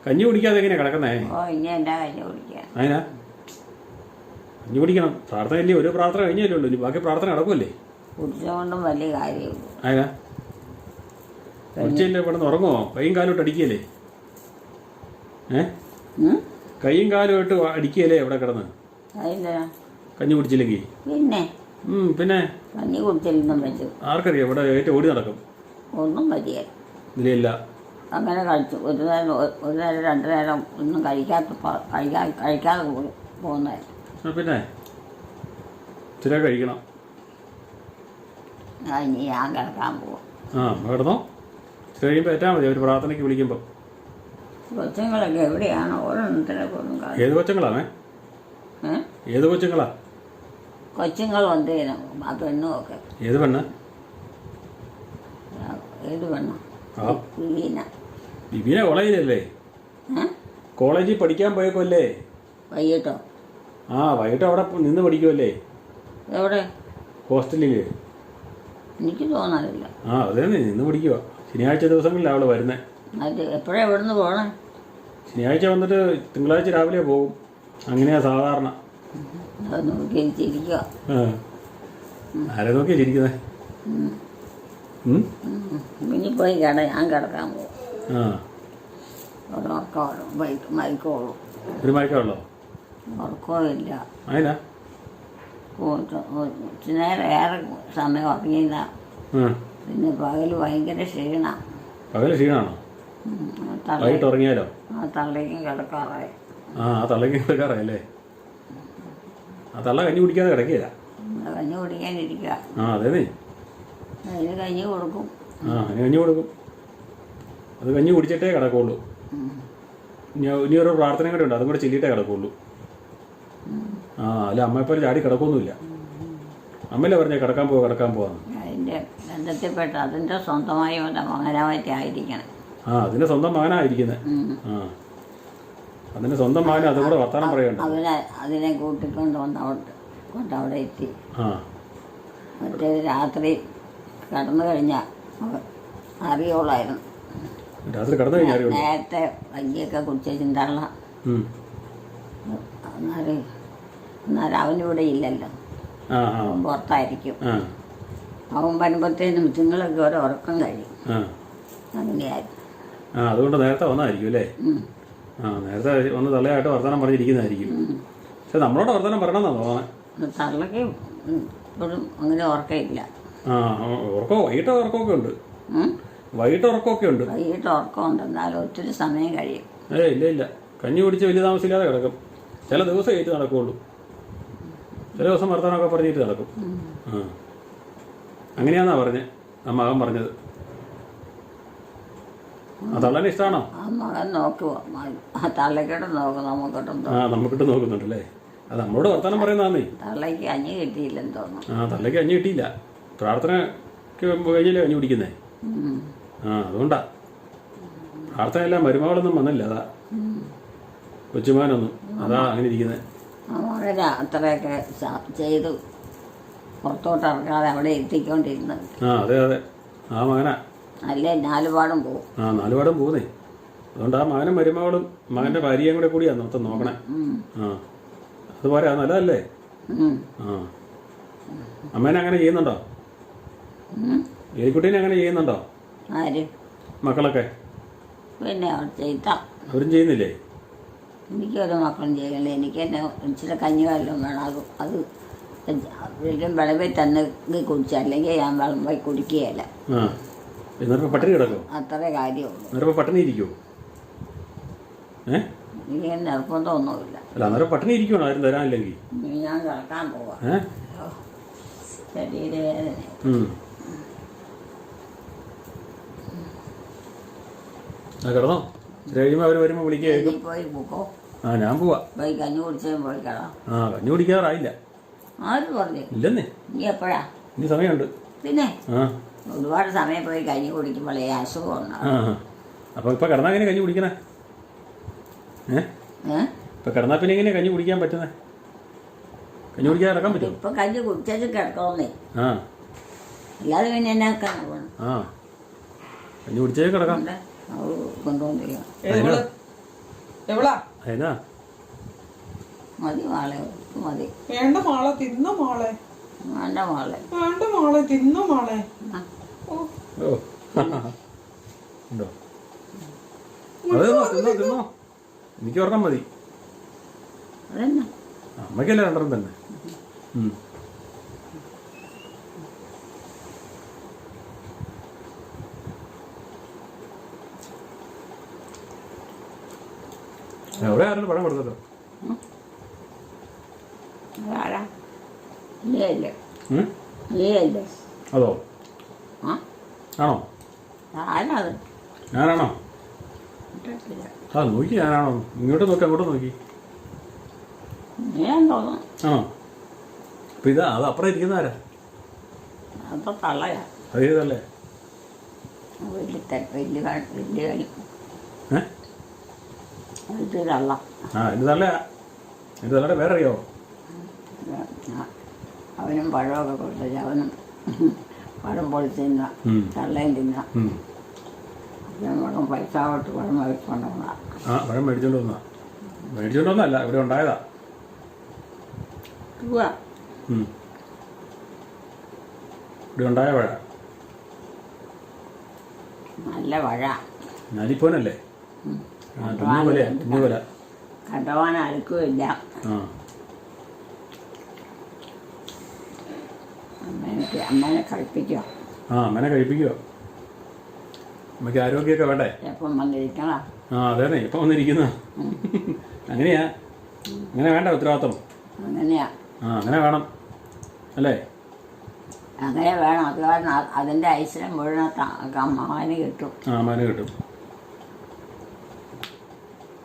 കഞ്ഞി കുടിക്കാതെ എങ്ങനെയാ കിടക്കുന്നേ? ഇനി എൻ്റെ കഞ്ഞി കുടിക്കാൻ. അതിനാ കഞ്ഞി കുടിക്കണം. പ്രാർത്ഥന ഇല്ലേ? ഒരു പ്രാർത്ഥന കഴിഞ്ഞല്ലേ ഉള്ളൂ. ഇനി ബാക്കി പ്രാർത്ഥന നടക്കുമല്ലേ? കുടിച്ചുകൊണ്ടും വലിയ കാര്യമില്ല. അതിനാ കുടിച്ചില്ലേ? ഇവിടെ നിന്ന് ഉറങ്ങുമോ? കൈയും കാലും ഇട്ട് അടിക്കുകയല്ലേ? കൈയും കാലും ഇട്ട് അടിക്കുകയല്ലേ ഇവിടെ കിടന്ന്? കഞ്ഞി കുടിച്ചില്ലെങ്കിൽ? പിന്നെ കഞ്ഞി കുടിച്ചില്ലെന്നും വെച്ചു ആർക്കറിയാം? ഇവിടെ ഏറ്റവും ഓടി നടക്കും. ഒന്നും പറ്റിയ ഇല്ല. അങ്ങനെ കഴിച്ചു. ഒരു നേരം 2 നേരം ഒന്നും കഴിക്കാതെ പോകുന്നതായിരുന്നു. പിന്നെ ഇച്ചിരി കഴിക്കണം. ഇനി ഞാൻ കിടക്കാൻ പോവാം. കിടന്നോ? ഇച്ചിരി കഴിയുമ്പോൾ ഏറ്റാൽ മതി. അവർ പ്രാർത്ഥനയ്ക്ക് വിളിക്കുമ്പോൾ. കൊച്ചുങ്ങളൊക്കെ എവിടെയാണ്? ഓരോരുത്തരൊക്കെ ഒന്നും കാണും. ഏത് കൊച്ചുങ്ങളാണേ? ഏത് കൊച്ചുങ്ങളാ? കൊച്ചുങ്ങൾ വന്നേനും ആ പെണ്ണും ഒക്കെ. ഏത് പെണ്ണ്? ഏത് പെണ്ണോ? ബിബീന കോളേജിലല്ലേ? കോളേജിൽ പഠിക്കാൻ പോയേക്കല്ലേ? വൈകിട്ടോ? വൈകിട്ട് അവിടെ നിന്ന് പഠിക്കുമല്ലേ? എവിടെ? ഹോസ്റ്റലിൽ. എനിക്ക് തോന്നാറില്ല. അതേ നിന്ന് പഠിക്കുക. ശനിയാഴ്ച ദിവസങ്ങളിലാണ് അവള് വരുന്നത്. അത് എപ്പോഴാണ് ഇവിടുന്ന് പോകണേ? ശനിയാഴ്ച വന്നിട്ട് തിങ്കളാഴ്ച രാവിലെ പോകും. അങ്ങനെയാ സാധാരണ. നോക്കിയിരിക്കുക. ആരെ നോക്കിയാ ചിരിക്കുന്നത്? ഇനി പോയി ഞാൻ കിടക്കാൻ പോകും. മയക്കമുള്ളൂ. ഒരു മയക്കമുള്ളോ? ഉറക്കമില്ല. അതിനാ നേരം ഏറെ സമയം ഉറങ്ങിയില്ല. പിന്നെ പകല് ഭയങ്കര ക്ഷീണ. പകല് ക്ഷീണാണോ? വൈകിട്ട് ഉറങ്ങിയാലോ? തള്ളേക്കും കിടക്കാറായി. തള്ളേക്കും കിടക്കാറായല്ലേ? തള്ള കഞ്ഞി കുടിക്കാതെ കിടക്കില്ല. കഞ്ഞി കുടിക്കാനിരിക്കുക. അതേ. അതിന് കഞ്ഞി കൊടുക്കും. അതിന് കഞ്ഞി കൊടുക്കും. അത് കഞ്ഞി കുടിച്ചിട്ടേ കിടക്കുള്ളൂ. ഇനി ഒരു പ്രാർത്ഥനയും കൂടെ ഉണ്ട്, അതും കൂടെ ചൊല്ലിയിട്ടേ കിടക്കുള്ളൂ. ആ അല്ല അമ്മയെപ്പോലെ ചാടി കിടക്കൊന്നുമില്ല. അമ്മയല്ലേ പറഞ്ഞേ കിടക്കാൻ പോവാന്ന്. അതിൻ്റെ ബന്ധത്തിൽപ്പെട്ട അതിൻ്റെ സ്വന്തമായി മകനായിട്ടായിരിക്കണം. ആ അതിൻ്റെ സ്വന്തം മകനായിരിക്കുന്നത്. ആ അതിൻ്റെ സ്വന്തം മകൻ അതും കൂടെ വർത്താനം പറയണ്ട. അതിനെ കൂട്ടിക്കൊണ്ട് അവിടെ എത്തി. ആ മറ്റേത് രാത്രി കടന്നു കഴിഞ്ഞാൽ അറിയുള്ളായിരുന്നു. രാത്രി കടന്നു കഴിഞ്ഞാൽ അറിയുള്ളൂ. നേരത്തെ കഞ്ഞിയൊക്കെ കുടിച്ച ചിന്തള്ള. എന്നാലും അവനിവിടെ ഇല്ലല്ലോ, അവൻ പുറത്തായിരിക്കും. അവൻ വരുമ്പോഴത്തേനും നിങ്ങളൊക്കെ ഓരോ ഉറക്കം കഴിയും. അങ്ങനെയായിരുന്നു. അതുകൊണ്ട് നേരത്തെ വന്നായിരിക്കും അല്ലേ? നേരത്തെ വന്ന് തള്ളയായിട്ട് വർത്തമാനം പറഞ്ഞിരിക്കുന്നതായിരിക്കും. പക്ഷെ നമ്മളോട് വർത്തമാനം പറയണമെന്നാ തോന്നുന്നത്. തള്ളക്ക് ഇപ്പോഴും അങ്ങനെ ഉറക്കമില്ല. വൈകിട്ട് ഉറക്കമൊക്കെ ഉണ്ട്. വൈകിട്ട് ഉറക്കമൊക്കെ ഉണ്ട്. വൈകിട്ട് ഉറക്കമുണ്ട്, എന്നാലും ഒത്തിരി സമയം കഴിയും. ഇല്ല കഞ്ഞി കുടിച്ച് വലിയ താമസമില്ലാതെ കിടക്കും. ചില ദിവസം ഏറ്റ് നടക്കുകയുള്ളൂ, ചില ദിവസം വർത്തമാനമൊക്കെ പറഞ്ഞിട്ട് നടക്കും. അങ്ങനെയാന്നാ പറഞ്ഞത് ആ മകൻ പറഞ്ഞത്. ആ തള്ളനെ ഇഷ്ടമാണോ? ആ മകൻ നോക്കുവോ? ആ തള്ളക്കിട്ട് നോക്കും, നമുക്കിട്ടും നമുക്കിട്ട് നോക്കുന്നുണ്ടല്ലേ. അത് നമ്മളോട് വർത്തമാനം പറയുന്നതാന്നേ. തള്ളയ്ക്ക് അഞ്ഞ് കിട്ടിയില്ലെന്ന് തോന്നുന്നു. തള്ളയ്ക്ക് അഞ്ഞ് കിട്ടിയില്ല. പ്രാർത്ഥനയ്ക്ക് കഴിഞ്ഞല്ലേ കഞ്ഞി കുടിക്കുന്നേ. അതുകൊണ്ടാ പ്രാർത്ഥനയെല്ലാം മരുമകളൊന്നും വന്നില്ല. അതാ കൊച്ചുമാനൊന്നും അതാ അങ്ങനെ ഇരിക്കുന്നത്. മകന് അത്രയൊക്കെ ചെയ്തു പുറത്തോട്ട് ഇറക്കാതെ അവിടെ എത്തിക്കൊണ്ടിരുന്നത്. അതെ ആ മകനാ. അല്ലേ നാലുപാടും പോകും. നാലുപാടും പോകുന്നേ. അതുകൊണ്ട് ആ മകനും മരുമകളും മകന്റെ ഭാര്യയും കൂടെ കൂടിയാ മൊത്തം നോക്കണേ. അതുപോലെ നല്ലതല്ലേ? അമ്മേനെ അങ്ങനെ ചെയ്യുന്നുണ്ടോ? എലിക്കുട്ടീനെ അങ്ങനെ ചെയ്യുന്നുണ്ടോ? ആര്? മക്കളൊക്കെ പിന്നെ അവരും ചെയ്യുന്നില്ലേ? എനിക്കൊരു മക്കളും ചെയ്യണില്ല. എനിക്ക് തന്നെ ഇച്ചിരി കഞ്ഞിവെള്ളം വേണം. അത് വിളമ്പിൽ തന്നെ കുടിച്ച, അല്ലെങ്കിൽ ഞാൻ വിളമ്പായി കുടിക്കുകയല്ല. പട്ടിണി കിടക്കോ? അത്രേ കാര്യമുള്ളൂ. പട്ടിണി ഇരിക്കുവോ? എനിക്ക് നിർബന്ധമൊന്നുമില്ല. അല്ല അന്നേരം പട്ടിണി ഇരിക്കുവാണോ ആരും തരാനില്ലെങ്കിൽ? ഞാൻ കിടക്കാൻ പോവാ. ശരീരവേദന. കിടന്നോ? കഴിയുമ്പോ അവര് വരുമ്പോ വിളിക്കും. പോയി പോക്കോ. ഞാൻ പോവാ. പോയി കഞ്ഞി കുടിച്ചാൽ പോയി കിടാം. കഞ്ഞി കുടിക്കാറായില്ല. ആര് പറഞ്ഞു? ഇല്ലെന്നേ. നീ എപ്പോഴാ? ഇനി സമയമുണ്ട്. പിന്നെ ഒരുപാട് സമയം പോയി കഞ്ഞി കുടിക്കുമ്പോഴേ അസുഖം ഉണ്ടാവും. അപ്പൊ ഇപ്പൊ കിടന്നാ എങ്ങനെ കഞ്ഞി കുടിക്കണേ? ഇപ്പൊ കിടന്നാ പിന്നെ എങ്ങനെ കഞ്ഞി കുടിക്കാൻ പറ്റുന്നേ? കഞ്ഞി കുടിക്കാൻ ഇറക്കാൻ പറ്റും? ഇപ്പൊ കഞ്ഞി കുടിച്ചു കിടക്കണമെന്നേ. അല്ലാതെ പിന്നെ എന്നാ കഞ്ഞി കുടിച്ചേ കിടക്കാം. മതി മാളെ, മതി. വേണ്ട മാളെ, തിന്നു മാളെ. വേണ്ട മാളെ, വേണ്ട മാളെ, തിന്നു മാളെ. എനിക്ക് ഒരെണ്ണം മതി. അമ്മയ്ക്കല്ലേ രണ്ടെണ്ണം തന്നെ. എവിടെ ആരും പഴം കൊടുത്തല്ലോ? അതോ? ആണോ? ഞാനാണോ? നോക്കി ഞാനാണോ? ഇങ്ങോട്ട് നോക്കി അങ്ങോട്ട് നോക്കി. ആണോ? അപ്പൊ ഇതാ അത് അപ്പുറം ഇരിക്കുന്ന ആരാ? അതേതല്ലേ? എന്റെ തള്ളയാ. എന്റെ തള്ളയുടെ പേരറിയോ? അവനും പഴമൊക്കെ കൊടുത്തു. അവനും പഴം പൊളി തിന്ന, തള്ളയും തിന്ന. പഴം പൈസ കൊടുത്ത് പഴം മേടിച്ചോണ്ട് വന്നാ. പഴം മേടിച്ചോണ്ട് വന്നാ? മേടിച്ചോണ്ട് വന്നല്ല, ഇവിടെ ഉണ്ടായതാ. ഇവിടെ ഉണ്ടായ പഴ. നല്ല പഴ. ഞാലിപ്പോനല്ലേ? കണ്ടവാൻ ആർക്കുമില്ല. അമ്മനെ കഴിപ്പിക്കോ? അമ്മനെ കഴിപ്പിക്കോ? അമ്മയ്ക്ക് ആരോഗ്യമൊക്കെ വേണ്ടേ? എപ്പം വന്നിരിക്കണ? അതേന്നെ ഇപ്പം വന്നിരിക്കുന്ന. അങ്ങനെയാ? അങ്ങനെ വേണ്ട ഉത്തരവാദിത്വം? അങ്ങനെയാ. അങ്ങനെ വേണം അല്ലേ? അങ്ങനെ വേണം. അത് കാരണം അതിൻ്റെ ഐശ്വര്യം മുഴുവൻ മകന് കിട്ടും. മകന് കിട്ടും.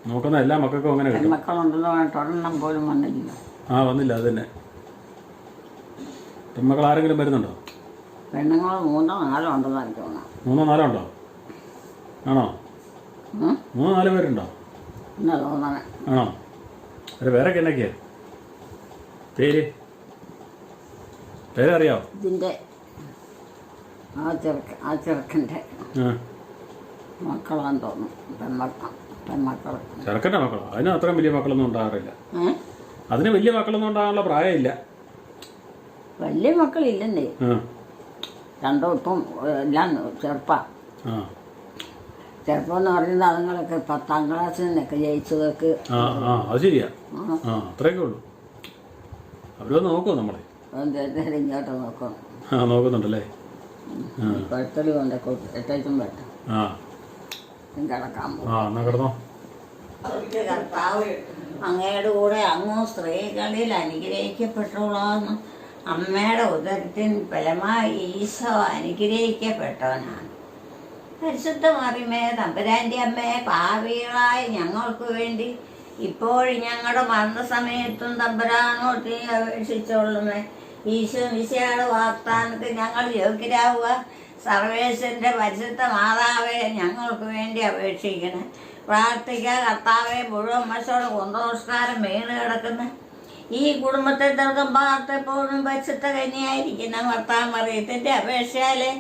നോക്കുന്ന എല്ലാ മക്കൾക്കും അങ്ങനെ കിട്ടും. പെൺമക്കളുണ്ടെന്ന് പറഞ്ഞിട്ട് ഒരെണ്ണം പോലും വന്നില്ല. ആ വന്നില്ല, അത് തന്നെ. പെൺമക്കൾ ആരെങ്കിലും വരുന്നുണ്ടോ? പെണ്ണുങ്ങൾ 3-4 ഉണ്ടെന്ന് എനിക്ക് തോന്നുന്നു. 3-4 ഉണ്ടോ? ആണോ? 3-4 പേരുണ്ടോ? എന്നാ തോന്നണേ. ആണോ? ഒരു പേരൊക്കെ എന്നൊക്കെയാ? പേരറിയാവോ? ഇതിൻ്റെ ആ ചെറുക്കൻ്റെ മക്കളാന്ന് തോന്നുന്നു. പെൺമക്കൾ. ചെറുക്കൻ്റെ മക്കളോ? അതിന് അത്രയും വലിയ മക്കളൊന്നും ഉണ്ടാകാറില്ല. അതിന് വലിയ മക്കളൊന്നും ഉണ്ടാകാനുള്ള പ്രായമില്ല. വലിയ മക്കളില്ലെന്നേ. രണ്ടും ഇപ്പം എല്ലാം ചെറുപ്പമാണ്. ചെറുപ്പം എന്ന് പറയുന്നത് അതുങ്ങളൊക്കെ 10ാം ക്ലാസ്സിൽ നിന്നൊക്കെ ജയിച്ചതൊക്കെ. അത് ശരിയാ. അത്രയൊക്കെ ഉള്ളൂ. അവരൊന്ന് നോക്കുമോ നമ്മളെ? ഇങ്ങോട്ട് നോക്കണം. നോക്കുന്നുണ്ടല്ലേ? കുഴത്തല് കൊണ്ടൊക്കെ എട്ടും പറ്റും. കിടക്കാൻ കിടന്നോ. കർത്താവ് അങ്ങയുടെ കൂടെ അങ്ങോ സ്ത്രീകളിൽ അനുഗ്രഹിക്കപ്പെട്ടോളാന്ന് അമ്മയുടെ ഉദരത്തിൻ ഫലമായി ഈശോ അനുഗ്രഹിക്കപ്പെട്ടവനാണ്. പരിശുദ്ധ മറിയമേ തമ്പുരാൻ്റെ അമ്മയെ പാപികളായ ഞങ്ങൾക്ക് വേണ്ടി ഇപ്പോഴും ഞങ്ങളുടെ മരണസമയത്തും തമ്പുരാനോട് അപേക്ഷിച്ചോളുമേ. ഈശോ മിശിഹായുടെ വാഗ്ദാനത്തിൽ ഞങ്ങൾ യോഗ്യരാവുക. സർവേശ്വരൻ്റെ പരിശുദ്ധ മാതാവെ ഞങ്ങൾക്ക് വേണ്ടി അപേക്ഷിക്കണേ. പ്രാർത്ഥിക്കുക. കർത്താവെ മുഴുവൻ മനസ്സോടെ കുന്തനമസ്കാരം വീണ് കിടക്കുന്ന ഈ കുടുംബത്തെ പാർത്തപ്പോഴും പരിശുദ്ധ കന്യായിരിക്കുന്ന ഭർത്താവ് മറിയത്തിൻ്റെ അപേക്ഷയാലെ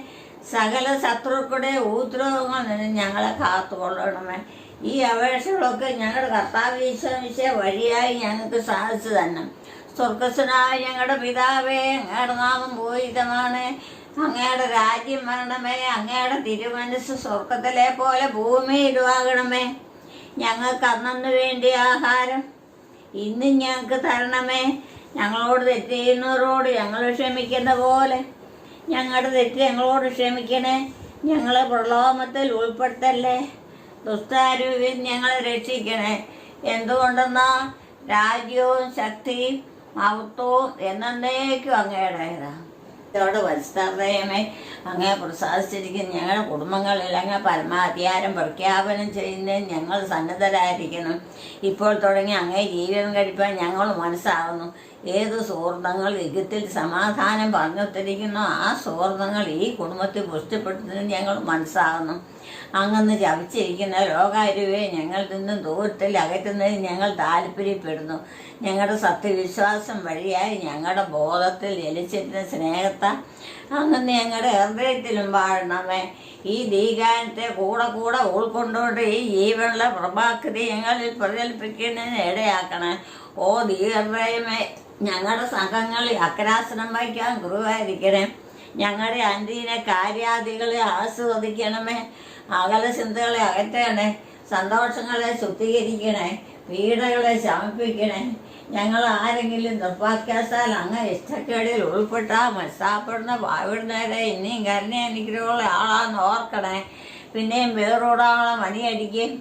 സകല ശത്രുക്കളുടെ ഉപദ്രവങ്ങളിൽ നിന്ന് ഞങ്ങളെ കാത്തുകൊള്ളണമേ. ഈ അപേക്ഷകളൊക്കെ ഞങ്ങളുടെ കർത്താവ് ഈശോ മിശിഹാ വഴിയായി ഞങ്ങൾക്ക് സാധിച്ചു തന്നെ. സ്വർഗസ്വനായ ഞങ്ങളുടെ പിതാവേ, അങ്ങയുടെ നാമം പൂജിതമാണ്. അങ്ങയുടെ രാജ്യം വരണമേ. അങ്ങയുടെ തിരുമനസ് സ്വർഗത്തിലെ പോലെ ഭൂമിയിലുമാകണമേ. ഞങ്ങൾക്ക് അന്നു വേണ്ടി ആഹാരം ഇന്നും ഞങ്ങൾക്ക് തരണമേ. ഞങ്ങളോട് തെറ്റ് ചെയ്യുന്നവരോട് ഞങ്ങൾ ക്ഷമിക്കുന്ന പോലെ ഞങ്ങളുടെ തെറ്റ് ഞങ്ങളോട് ക്ഷമിക്കണേ. ഞങ്ങളെ പ്രലോഭനത്തിൽ ഉൾപ്പെടുത്തല്ലേ. ദുഷ്ടാരൂപിൽ ഞങ്ങളെ രക്ഷിക്കണേ. എന്തുകൊണ്ടെന്നാ രാജ്യവും ശക്തിയും മഹത്വവും എന്നേക്കും അങ്ങയുടേതാണ്. ോട് പരിസ്ഥാപയമേ അങ്ങേ പ്രസാദിച്ചിരിക്കുന്ന ഞങ്ങളുടെ കുടുംബങ്ങളിൽ അങ്ങ് പരമാധികാരം പ്രഖ്യാപനം ചെയ്യുന്നതിന് ഞങ്ങൾ സന്നദ്ധരായിരിക്കണം. ഇപ്പോൾ തുടങ്ങി അങ്ങേ ജീവിതം കഴിപ്പാൻ ഞങ്ങൾ മനസ്സാകുന്നു. ഏത് സുഹൃത്തുക്കൾ യുഗത്തിൽ സമാധാനം പറഞ്ഞൊത്തിരിക്കുന്നോ ആ സുഹൃത്തുക്കൾ ഈ കുടുംബത്തിൽ പുഷ്ടിപ്പെടുത്തുന്നതിന് ഞങ്ങൾ മനസ്സാകുന്നു. അങ്ങന്ന് ജപിച്ചിരിക്കുന്ന ലോകാരുവെ ഞങ്ങളിൽ നിന്നും ദൂരത്തിൽ അകറ്റുന്നതിന് ഞങ്ങൾ താല്പര്യപ്പെടുന്നു. ഞങ്ങളുടെ സത്യവിശ്വാസം വഴിയായി ഞങ്ങളുടെ ബോധത്തിൽ ജലിച്ചിരുന്ന സ്നേഹത്താൽ അങ്ങനെ ഞങ്ങളുടെ ഹൃദയത്തിലും വാഴണമേ. ഈ ദീകാനത്തെ കൂടെ ഉൾക്കൊണ്ടുകൊണ്ട് ഈ ജീവനുള്ള പ്രഭാകൃതി ഞങ്ങളിൽ പ്രചരിപ്പിക്കുന്നതിന് ഇടയാക്കണേ. ഓ ദീർഘമേ, ഞങ്ങളുടെ സംഘങ്ങളിൽ അക്രാസനം വയ്ക്കാൻ ഗുരുവായിരിക്കണേ. ഞങ്ങളുടെ അന്തിന കാര്യാദികളെ ആസ്വദിക്കണമേ. അകല ചിന്തകളെ അകറ്റണേ. സന്തോഷങ്ങളെ ശുദ്ധീകരിക്കണേ. പീഡകളെ ശമിപ്പിക്കണേ. ഞങ്ങൾ ആരെങ്കിലും നിർഭാഗ്യാസാൽ അങ്ങ് ഇഷ്ടക്കേടിൽ ഉൾപ്പെട്ടാൽ മനസ്സാപ്പെടുന്ന ഭാവിടുന്നവരെ ഇനിയും കരുണ അനുഗ്രഹമുള്ള ആളാന്ന് ഓർക്കണേ. പിന്നെയും വേറോടാളം മണിയടിക്കുകയും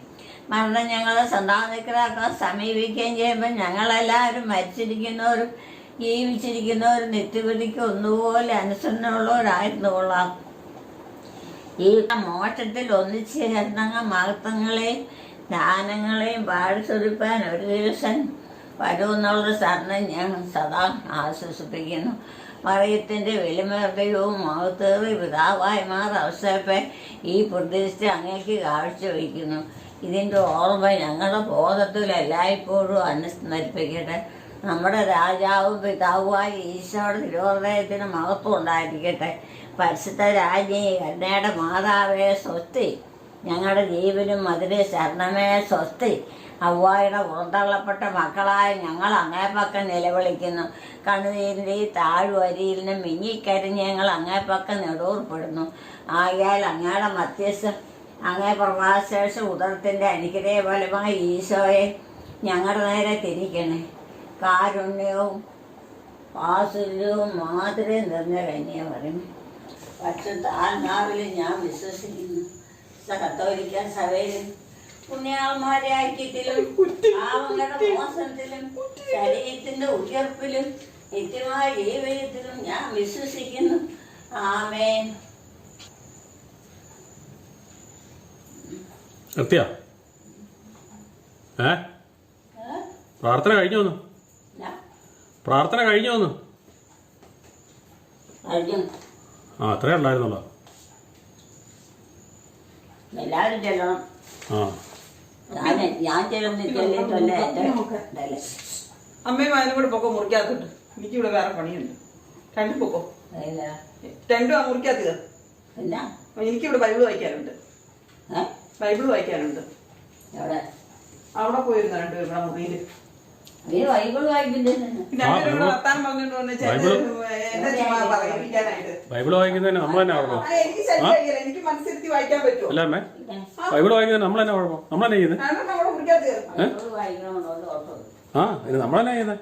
മരണം ഞങ്ങളെ സന്താനിക്കലാക്കാൻ സമീപിക്കുകയും ചെയ്യുമ്പോൾ ഞങ്ങളെല്ലാവരും മരിച്ചിരിക്കുന്നവരും ജീവിച്ചിരിക്കുന്നവരും നിത്യവിധിക്ക് ഒന്നുപോലെ അനുസരണമുള്ളവരായിരുന്നു കൊള്ളാം. ഈ മോക്ഷത്തിൽ ഒന്നിച്ച് ചേർന്നങ്ങ മഹത്വങ്ങളെയും ദാനങ്ങളെയും പാടിച്ചൊരുപ്പാൻ ഒരു ദിവസം വരുമെന്നുള്ള ശരണം ഞാൻ സദാ ആശ്വസിപ്പിക്കുന്നു. മറിയത്തിൻ്റെ വെളിമേർദ്ദയവും മഹത്തേറിയ പിതാവായ അവസരപ്പെ ഈ പ്രതീക്ഷ അങ്ങേക്ക് കാഴ്ചവെക്കുന്നു. ഇതിൻ്റെ ഓർമ്മ ഞങ്ങളുടെ ബോധത്തിൽ എല്ലായ്പ്പോഴും അനുസ്മരിപ്പിക്കട്ടെ. നമ്മുടെ രാജാവും പിതാവുമായ ഈശോയുടെ തിരുഹൃദയത്തിന് മഹത്വം ഉണ്ടായിരിക്കട്ടെ. പരിശുദ്ധ രാജ്ഞി കരുണയുടെ മാതാവേ സ്വസ്തി. ഞങ്ങളുടെ ജീവനും അതിലെ ശരണമേ സ്വസ്തി. അവ്വായുടെ പുറന്തള്ളപ്പെട്ട മക്കളായ ഞങ്ങൾ അങ്ങേപ്പക്കം നിലവിളിക്കുന്നു. കണ്ണുനീരിൻ്റെ ഈ താഴ്വരിയിൽ നിന്ന് മിങ്ങിക്കരിഞ്ഞ് ഞങ്ങൾ അങ്ങേപ്പക്കം നെടൂർപ്പെടുന്നു. ആകയാൽ അങ്ങയുടെ മധ്യസ്ഥം അങ്ങേ പ്രഭാശേഷം ഉദരത്തിൻ്റെ അനുഗ്രഹ ഫലമായ ഈശോയെ ഞങ്ങളുടെ നേരെ തിരിക്കണേ. കാരുണ്യവും വാത്സല്യവും മാതൃയും നിറഞ്ഞ കന്യാമറിയമേ, പരിശുദ്ധ ആത്മാവിലും ഞാൻ വിശ്വസിക്കുന്നു. കത്തോലിക്ക സഭയിലും പുണ്യാളന്മാരെ ഐക്യത്തിലും പാവങ്ങളുടെ മോചനത്തിലും ശരീരത്തിന്റെ ഉയർപ്പിലും നിത്യമായ ജീവിതത്തിലും ഞാൻ വിശ്വസിക്കുന്നു. ആമേൻ. ഏ പ്രാർത്ഥന കഴിഞ്ഞു വന്നു. പ്രാർത്ഥന കഴിഞ്ഞു വന്നു. ആ അത്രേ ഉണ്ടായിരുന്നുള്ളൂ. എല്ലാവരും ചെല്ലണം. ആ ഞാൻ ചെല്ലുന്നില്ലേ. അമ്മയും അതിനും കൂടെ പൊക്കോ മുറിക്കാത്തിട്ട്. എനിക്കിവിടെ വേറെ പണിയുണ്ട്. രണ്ടും പൊക്കോ. രണ്ടും ആ മുറിക്കാത്തത്. എനിക്കിവിടെ ബൈബിൾ വായിക്കാനുണ്ട്. ബൈബിൾ വായിക്കാനുണ്ട്. അവിടെ പോയിരുന്ന രണ്ടുപേരും ഇവിടെ മുറിയില്. ബൈബിൾ വർത്താനം പറഞ്ഞിട്ട് ബൈബിൾ വായിക്കുന്നതിന് നമ്മൾ തന്നെ കുഴപ്പം. എനിക്ക് മനസ്സിരുത്തി വായിക്കാൻ പറ്റുമോ? അല്ല അമ്മേ, ബൈബിൾ വായിക്കുന്നതിന് നമ്മൾ തന്നെ കുഴപ്പം. നമ്മൾ തന്നെ ചെയ്യുന്നത്. ആ ഇത് നമ്മൾ തന്നെ ചെയ്യുന്നത്.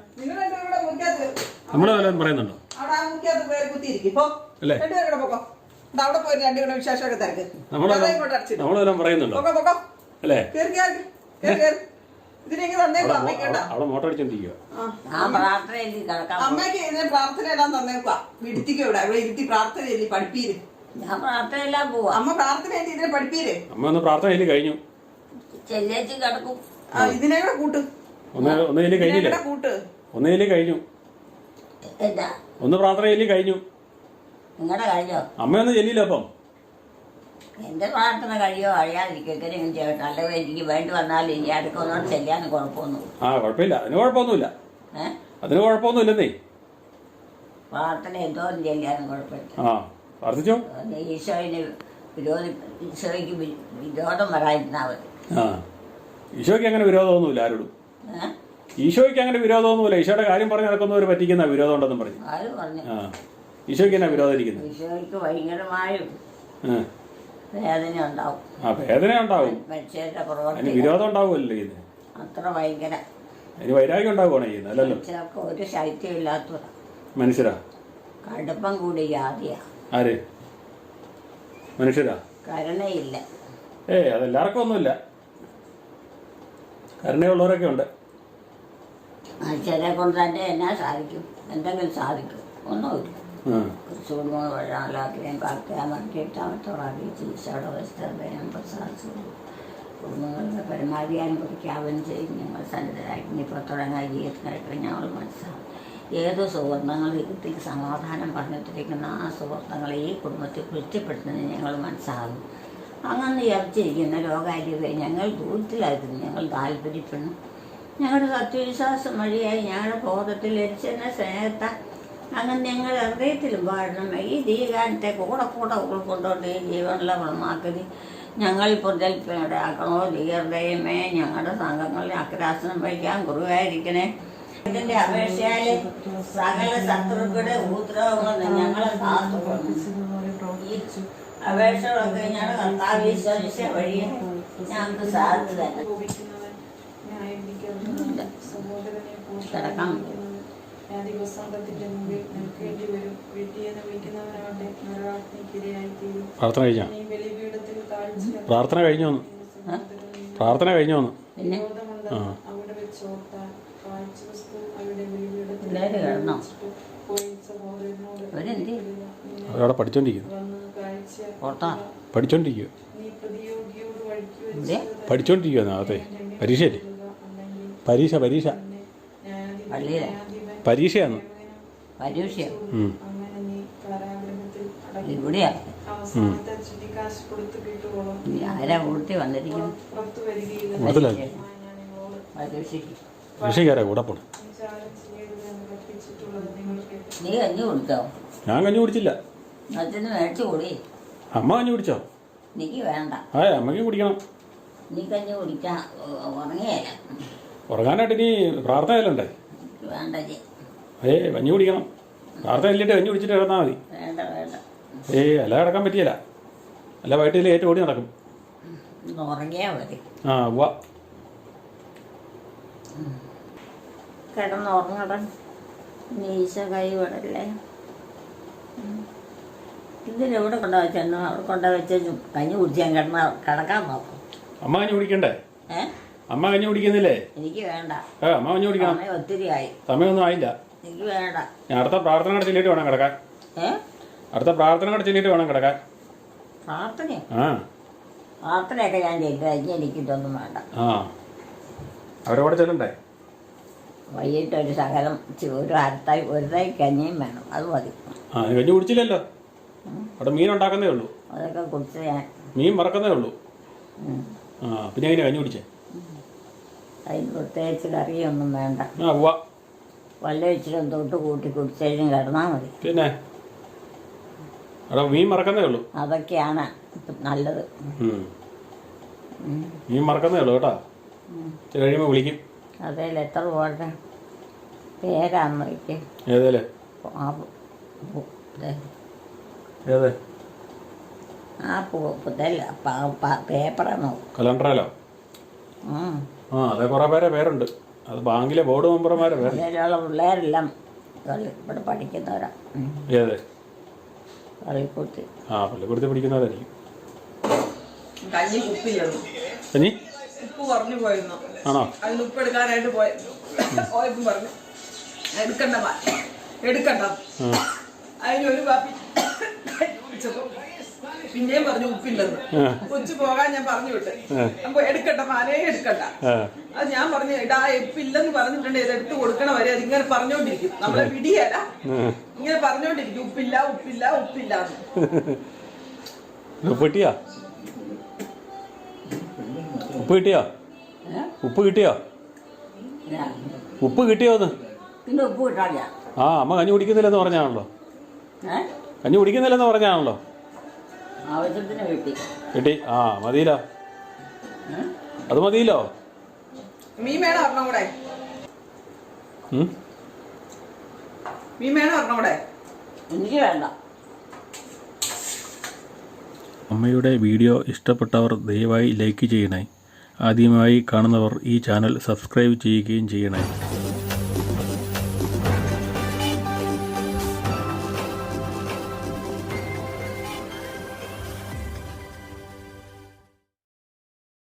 നമ്മൾ വല്ലതും പറയുന്നുണ്ടോ? അല്ലേ അവിടെ പോയി രണ്ടുകൂടെ വിശേഷമൊക്കെ തിരക്ക്. നമ്മൾ വല്ലതും പറയുന്നുണ്ടോ? അല്ലേ അവിടെ മോട്ടർ അടിച്ചോണ്ടിരിക്കുക. അമ്മയ്ക്ക് ഇതിന് പ്രാർത്ഥന എല്ലാം തന്നേക്കുക. ഇരുത്തിക്കോ ഇവിടെ ഇവിടെ ഇരുത്തി പ്രാർത്ഥന ചൊല്ലി പഠിപ്പീര്. ഞാൻ പ്രാർത്ഥനയെല്ലാം പോവാ. അമ്മ പ്രാർത്ഥന ചൊല്ലി ഇതിനെ പഠിപ്പീര്. അമ്മ ഒന്ന് പ്രാർത്ഥന ചൊല്ലി കഴിഞ്ഞു. ചെല്ലേച്ചും കിടക്കും. ഇതിനെ കൂടെ കൂട്ട്. ഒന്ന് ചൊല്ലി കഴിഞ്ഞില്ലേ? കൂട്ട്. ഒന്ന് ചൊല്ലി കഴിഞ്ഞു. എന്താ ഒന്ന് പ്രാർത്ഥന ചൊല്ലി കഴിഞ്ഞു. നിങ്ങളുടെ കഴിഞ്ഞോ? അമ്മയൊന്നും ചെല്ലില്ല. അപ്പം എന്റെ പ്രാർത്ഥന കഴിയോ കഴിയാതിരിക്കും. അല്ലെങ്കിൽ എനിക്ക് വേണ്ടി വന്നാലും ഇനി അടുക്കൊന്നോട് ചെല്ലാനും കുഴപ്പമൊന്നുമില്ല. ആ കുഴപ്പമില്ല, അതിന് കുഴപ്പമൊന്നുമില്ല. അതിന് കുഴപ്പമൊന്നുമില്ലെന്നേ. പ്രാർത്ഥന എന്തോന്നും ചെല്ലാനും കുഴപ്പമില്ല. ആ പ്രാർത്ഥിച്ചോ. ഈശോയ്ക്ക് വിരോധം വരാതിരുന്നാ മതി. ആ ഈശോയ്ക്ക് അങ്ങനെ വിരോധമൊന്നുമില്ല ആരോടും. ഈശോയ്ക്ക് അങ്ങനെ വിരോധമൊന്നുമില്ല. ഈശോയുടെ കാര്യം പറഞ്ഞ് നടക്കുന്നവർ പറ്റിക്കുന്ന വിരോധം ഉണ്ടെന്നും പറഞ്ഞു. ആരും പറഞ്ഞു. ആ ഈശോയ്ക്ക് എന്നാ വിരോധം ഇരിക്കുന്നത്? ഈശോയ്ക്ക് ഭയങ്കരമായും വേദന ഉണ്ടാവും. ആ വേദന ഉണ്ടാവും. മനുഷ്യരുടെ അതിന് പ്രവർത്തി വിരോധം ഉണ്ടാവുമല്ലോ ഇത്. അത്ര ഭയങ്കര. അതിന് വൈരാഗ്യം ഉണ്ടാവുകയാണ് ചെയ്യുന്നത്. അല്ലല്ലോ. മനുഷ്യർക്ക് ഒരു ശൈത്യം ഇല്ലാത്തവരാ. മനുഷ്യരാ കടുപ്പം കൂടി ജാതിയാ. ആര്? മനുഷ്യരാ. കരുണയില്ല. അതെല്ലാവർക്കും ഒന്നുമില്ല. കരുണയുള്ളവരൊക്കെ ഉണ്ട്. മനുഷ്യരെ കൊണ്ട് തന്നെ എന്നാ സാധിക്കും? എന്തെങ്കിലും സാധിക്കും? ഒന്നുമില്ല. കുറിച്ചുകൊണ്ടുപോകുന്ന വഴാലാക്കുകയും കാക്കുകയും മറിക്കിട്ടാമത്തോടാക്കി ചികിത്സയുടെ അവസ്ഥയും പ്രസാദിച്ചു കുടുംബങ്ങളുടെ പരമാധികാരം കുറിക്കാവുകയും ചെയ്യും. ഞങ്ങൾ സന്നിധരായി ഇപ്പോൾ തുടങ്ങാൻ ജീവിതത്തിനായിട്ട് ഞങ്ങൾ മനസ്സിലാവും. ഏത് സുഹൃത്തുക്കൾ വീട്ടിൽ സമാധാനം പറഞ്ഞിട്ടിരിക്കുന്ന ആ സുഹൃത്തുക്കളെ ഈ കുടുംബത്തിൽ കുറ്റപ്പെടുത്തുന്നതിന് ഞങ്ങൾ മനസ്സിലാകും. അങ്ങനെ ഇറച്ചിരിക്കുന്ന ലോകാര്യതയെ ഞങ്ങൾ ദൂരത്തിലായിരുന്നു. ഞങ്ങൾ താല്പര്യപ്പെടുന്നു. ഞങ്ങളുടെ സത്യവിശ്വാസം വഴിയായി ഞങ്ങളുടെ ബോധത്തിൽ എരിച്ചെന്ന സ്നേഹത്തെ അങ്ങനെ ഞങ്ങൾ ഹൃദയത്തിലും പാടണം. ഈ ദീകാനത്തെ കൂടെ ഉൾക്കൊണ്ടോണ്ട് ഈ ജീവനുള്ള പ്രമാക്കതി ഞങ്ങൾ പുതൽപ്പയുടെ ആക്കണോ. ദീർഘയമേ ഞങ്ങളുടെ സംഘങ്ങളിൽ അക്രാസനം വഹിക്കാൻ കുറുവായിരിക്കണേ. ഇതിന്റെ അപേക്ഷയാൽ സകല ശത്രുക്കളുടെ ഉപദ്രവങ്ങൾ ഞങ്ങളെ കാത്തുകൊള്ളു. ഈ അപേക്ഷകളൊക്കെ ഞങ്ങളുടെ കർത്താവ് ഈശോമിശിഹ വഴി ഞങ്ങൾക്ക് സാധിച്ചു തന്നെ കിടക്കാൻ പ്രാർത്ഥന കഴിഞ്ഞോ? പ്രാർത്ഥന കഴിഞ്ഞു വന്നു. പ്രാർത്ഥന കഴിഞ്ഞു വന്നു. പിന്നെ പിള്ളേര് കിടന്നോ? അവരെന്ത് അവരവിടെ പഠിച്ചോണ്ടിരിക്കുന്നു. പഠിച്ചോണ്ടിരിക്കുക. അകത്തെ പരീക്ഷയല്ലേ? പരീക്ഷ പരീക്ഷയാണ്. പരീക്ഷയോ? ഇവിടെയാ ആരാ കൂട്ടി വന്നിരിക്കുന്നു? പരീക്ഷയ്ക്കാരാ കൂടെ പോണേ. നീ കഞ്ഞി കുടിച്ചോ? ഞാൻ കഞ്ഞി കുടിച്ചില്ല. അച്ഛന് മേടിച്ചു കൂടി. അമ്മ കഞ്ഞി കുടിച്ചോ? എനിക്ക് വേണ്ട. അമ്മയ്ക്ക് കുടിക്കണം. നീ കഞ്ഞി കുടിക്കാൻ ഉറങ്ങിയല്ല. ഉറങ്ങാനായിട്ട് ഇനി പ്രാർത്ഥനയല്ലേ? വേണ്ട. കഞ്ഞി കുടിക്കണം. പ്രാർത്ഥന ഇല്ലിട്ട് കഞ്ഞി കുടിച്ചിട്ട് കിടന്നാൽ മതി. വേണ്ട. അല്ല കിടക്കാൻ പറ്റിയല്ല. അല്ല വയറ്റിൽ ഏറ്റവും ഓടി നടക്കും. ഉറങ്ങിയാ മതി. ഉവ്വ. കിടന്നുറങ്ങട. നീശ കൈ വിടല്ലേ. ഇതിലെവിടെ കൊണ്ടുവച്ചെന്നോ അവിടെ കൊണ്ടുവച്ച് കഞ്ഞി കുടിച്ചാൽ കിടക്കാൻ നോക്കും. അമ്മ കഞ്ഞി കുടിക്കണ്ടേ? അമ്മ കഞ്ഞി കുടിക്കുന്നില്ലേ? എനിക്ക് വേണ്ട. അമ്മ കഞ്ഞി കുടിക്കണം. സമയം ഒത്തിരി ആയി. സമയമൊന്നും ആയില്ല. എനിക്ക് വേണ്ട. ഞാൻ അടുത്ത പ്രാർത്ഥന കൂടെ ചെല്ലിട്ട് വേണം കിടക്കാൻ. അടുത്ത പ്രാർത്ഥന കൂടെ ചെല്ലിട്ട് വേണം കിടക്കാൻ. പ്രാർത്ഥനയൊക്കെ ഞാൻ ചെയ്തു. എനിക്കിതൊന്നും വേണ്ട. അവരവിടെ ചെല്ലണ്ടേ? വൈകിട്ട് ഒരു ശകലം ഒരു തൈ കഞ്ഞിയും വേണം, അത് മതി. ആ കഞ്ഞി കുടിച്ചില്ലല്ലോ. അവിടെ മീൻ ഉണ്ടാക്കുന്നേ ഉള്ളൂ. അതൊക്കെ കുടിച്ച് ഞാൻ മീൻ മറക്കുന്നേ ഉള്ളൂ. ആ പിന്നെ എങ്ങനെയാ കഞ്ഞി കുടിച്ചേ? അതിന് പ്രത്യേകിച്ച് കറിയൊന്നും വേണ്ട. ആ ഉവ്വ. വല്ല ഇച്ചിരി തൊട്ട് കൂട്ടി കുടിച്ചതിന് കിടന്നാൽ മതി. പിന്നെ അവിടെ മീൻ മറക്കുന്നേ ഉള്ളൂ. അതൊക്കെയാണ് നല്ലത്. മീൻ മറക്കുന്നേ ഉള്ളൂ കേട്ടോ. ഇച്ചിരി കഴിയുമ്പോൾ വിളിക്കും. അതേല് എത്ര പോട്ടെ പേരാന്ന് വയ്ക്കും. ഏതേലെ? ഏതേ? ആ പേപ്പറാണോ? കലണ്ടറിലോ? ആ അതെ, കുറേ പേരുണ്ട്. അത് ബാങ്കിലെ ബോർഡ് മെമ്പർമാരെ പേര്. അതിലുള്ള പിള്ളേരെല്ലാം ഇവിടെ പഠിക്കുന്നവരാ. ഏത്? പള്ളിക്കൂട്ടി. ആ പള്ളിക്കൂടത്തിൽ പഠിക്കുന്നവരായിരിക്കും. കഞ്ഞി ഉപ്പില്ലെന്നു, കഞ്ഞി ഉപ്പ് കുറഞ്ഞു പോയിരുന്നു. ആണോ? അതിന് ഉപ്പ് എടുക്കാനായിട്ട് പോയപ്പം പറഞ്ഞു എടുക്കണ്ട അതിനൊരു കാപ്പി പിന്നെയും പറഞ്ഞു ഉപ്പില്ലെന്ന്. കൊച്ചു പോകാൻ ഞാൻ പറഞ്ഞു വിട്ട്. അപ്പൊ എടുക്കണ്ട മാനേ എടുക്കണ്ട. അത് ഞാൻ പറഞ്ഞു ഇടാ ഉപ്പില്ലെന്ന് പറഞ്ഞിട്ടുണ്ട്, ഇത് എടുത്ത് കൊടുക്കണ വരെ അതിങ്ങനെ പറഞ്ഞോണ്ടിരിക്കും. നമ്മളെ പിടിയല്ല, ഇങ്ങനെ പറഞ്ഞോണ്ടിരിക്കും ഉപ്പില്ല ഉപ്പില്ല ഉപ്പില്ല. ഉപ്പ് കിട്ടിയോ? ഉപ്പ് കിട്ടിയോ? ഉപ്പ് കിട്ടിയോന്ന്? പിന്നെ ഉപ്പ് കിട്ടാറില്ല. ആ അമ്മ കഞ്ഞി കുടിക്കുന്നില്ലെന്ന് പറഞ്ഞാണല്ലോ. കഞ്ഞി കുടിക്കുന്നില്ലെന്ന് പറഞ്ഞാണല്ലോ. ആവശ്യത്തിന് കിട്ടി. ആ മതിയില്ലോ, അത് മതിയില്ലോ. മീൻ വേണം ഒരെണ്ണം കൂടെ. മീൻ വേണം ഒരെണ്ണം കൂടെ. എനിക്ക് വേണ്ട. അമ്മയുടെ വീഡിയോ ഇഷ്ടപ്പെട്ടവർ ദയവായി ലൈക്ക് ചെയ്യണേ. ആദ്യമായി കാണുന്നവർ ഈ ചാനൽ സബ്സ്ക്രൈബ് ചെയ്യുകയും ചെയ്യണേ.